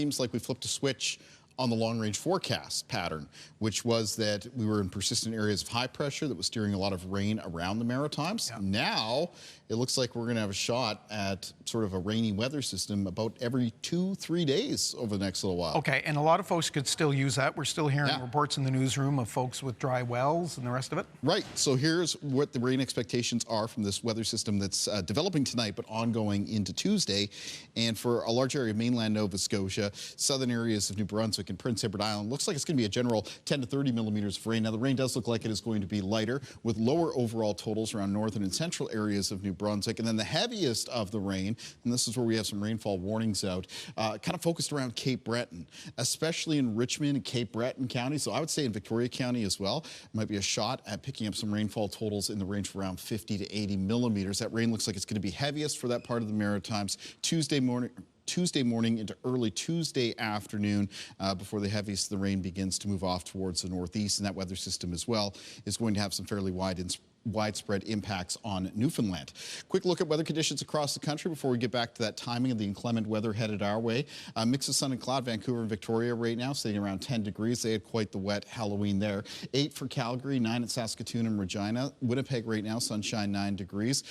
seems like we flipped a switch on the long-range forecast pattern, which was that we were in persistent areas of high pressure that was steering a lot of rain around the Maritimes. Yeah. Now, it looks like we're going to have a shot at sort of a rainy weather system about every 2-3 days over the next little while. Okay, and a lot of folks could still use that. We're still hearing reports in the newsroom of folks with dry wells and the rest of it. Right, so here's what the rain expectations are from this weather system that's developing tonight but ongoing into Tuesday. And for a large area of mainland Nova Scotia, southern areas of New Brunswick and Prince Edward Island, looks like it's going to be a general 10 to 30 millimeters of rain. Now, the rain does look like it is going to be lighter with lower overall totals around northern and central areas of New Brunswick. And then the heaviest of the rain, and this is where we have some rainfall warnings out, kind of focused around Cape Breton, especially in Richmond and Cape Breton County. So I would say in Victoria County as well, it might be a shot at picking up some rainfall totals in the range of around 50 to 80 millimeters. That rain looks like it's going to be heaviest for that part of the Maritimes Tuesday morning into early Tuesday afternoon before the heaviest of the rain begins to move off towards the northeast. And that weather system as well is going to have some fairly widespread impacts on Newfoundland. Quick look at weather conditions across the country before we get back to that timing of the inclement weather headed our way. Mix of sun and cloud, Vancouver and Victoria right now sitting around 10 degrees. They had quite the wet Halloween there. 8 for Calgary, 9 at Saskatoon and Regina. Winnipeg right now, sunshine, 9 degrees.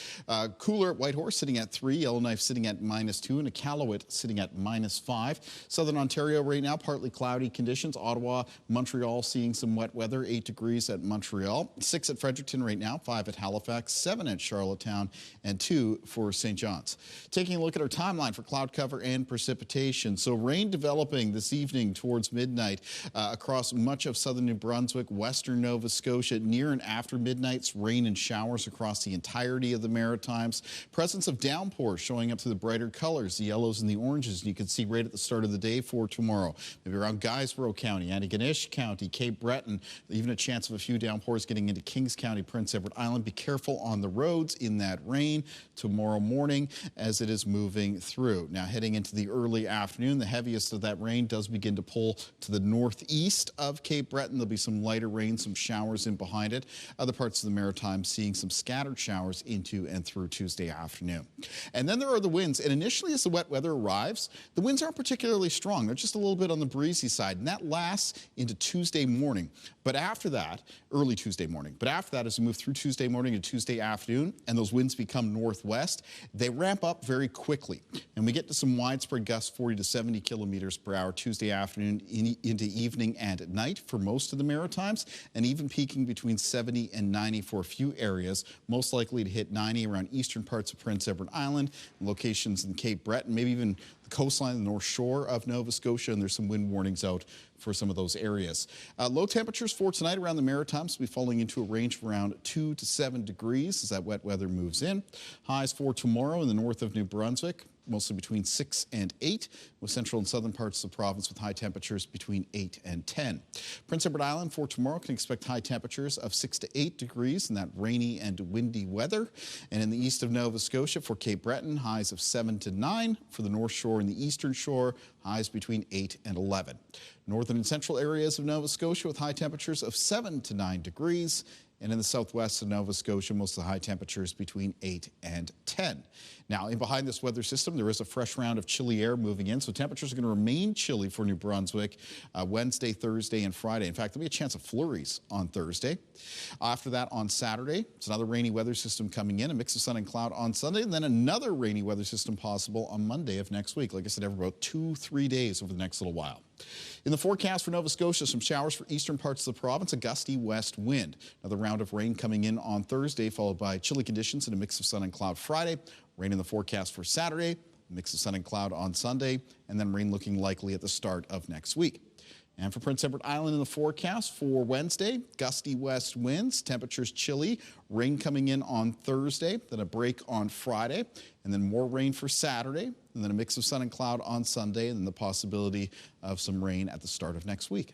Cooler at Whitehorse sitting at 3, Yellowknife sitting at -2, and Iqaluit sitting at -5. Southern Ontario right now, partly cloudy conditions. Ottawa, Montreal seeing some wet weather, 8 degrees at Montreal. 6 at Fredericton right now, 5 at Halifax, 7 at Charlottetown, and 2 for St. John's. Taking a look at our timeline for cloud cover and precipitation. So rain developing this evening towards midnight across much of southern New Brunswick, western Nova Scotia. Near and after midnights, rain and showers across the entirety of the Maritimes. Presence of downpours showing up through the brighter colors, the yellows and the oranges. And you can see right at the start of the day for tomorrow. Maybe around Guysborough County, Antigonish County, Cape Breton, even a chance of a few downpours getting into Kings County, Prince Edward Island. Be careful on the roads in that rain tomorrow morning as it is moving through. Now, heading into the early afternoon, the heaviest of that rain does begin to pull to the northeast of Cape Breton. There'll be some lighter rain, some showers in behind it. Other parts of the Maritime seeing some scattered showers into and through Tuesday afternoon. And then there are the winds. And initially, as the wet weather arrives, the winds aren't particularly strong. They're just a little bit on the breezy side. And that lasts into Tuesday morning. But after that, early Tuesday morning. But after that, as we move through Tuesday morning to Tuesday afternoon, and those winds become northwest, they ramp up very quickly. And we get to some widespread gusts, 40 to 70 kilometers per hour Tuesday afternoon into evening and at night for most of the Maritimes, and even peaking between 70 and 90 for a few areas, most likely to hit 90 around eastern parts of Prince Edward Island, locations in Cape Breton, maybe even the coastline, the north shore of Nova Scotia, and there's some wind warnings out for some of those areas. Low temperatures for tonight around the Maritimes will be falling into a range of around 2 to 7 degrees as that wet weather moves in. Highs for tomorrow in the north of New Brunswick, mostly between 6 and 8, with central and southern parts of the province with high temperatures between 8 and 10. Prince Edward Island for tomorrow can expect high temperatures of 6 to 8 degrees in that rainy and windy weather. And in the east of Nova Scotia for Cape Breton, highs of 7 to 9. For the North Shore and the Eastern Shore, highs between 8 and 11. Northern and central areas of Nova Scotia with high temperatures of 7 to 9 degrees. And in the southwest of Nova Scotia, most of the high temperatures between 8 and 10. Now, in behind this weather system, there is a fresh round of chilly air moving in, so temperatures are going to remain chilly for New Brunswick Wednesday, Thursday, and Friday. In fact, there'll be a chance of flurries on Thursday. After that, on Saturday, it's another rainy weather system coming in, a mix of sun and cloud on Sunday, and then another rainy weather system possible on Monday of next week. Like I said, every about 2-3 days over the next little while. In the forecast for Nova Scotia, some showers for eastern parts of the province, a gusty west wind. Another round of rain coming in on Thursday, followed by chilly conditions and a mix of sun and cloud Friday. Rain in the forecast for Saturday, a mix of sun and cloud on Sunday, and then rain looking likely at the start of next week. And for Prince Edward Island in the forecast for Wednesday, gusty west winds, temperatures chilly, rain coming in on Thursday, then a break on Friday, and then more rain for Saturday, and then a mix of sun and cloud on Sunday, and then the possibility of some rain at the start of next week.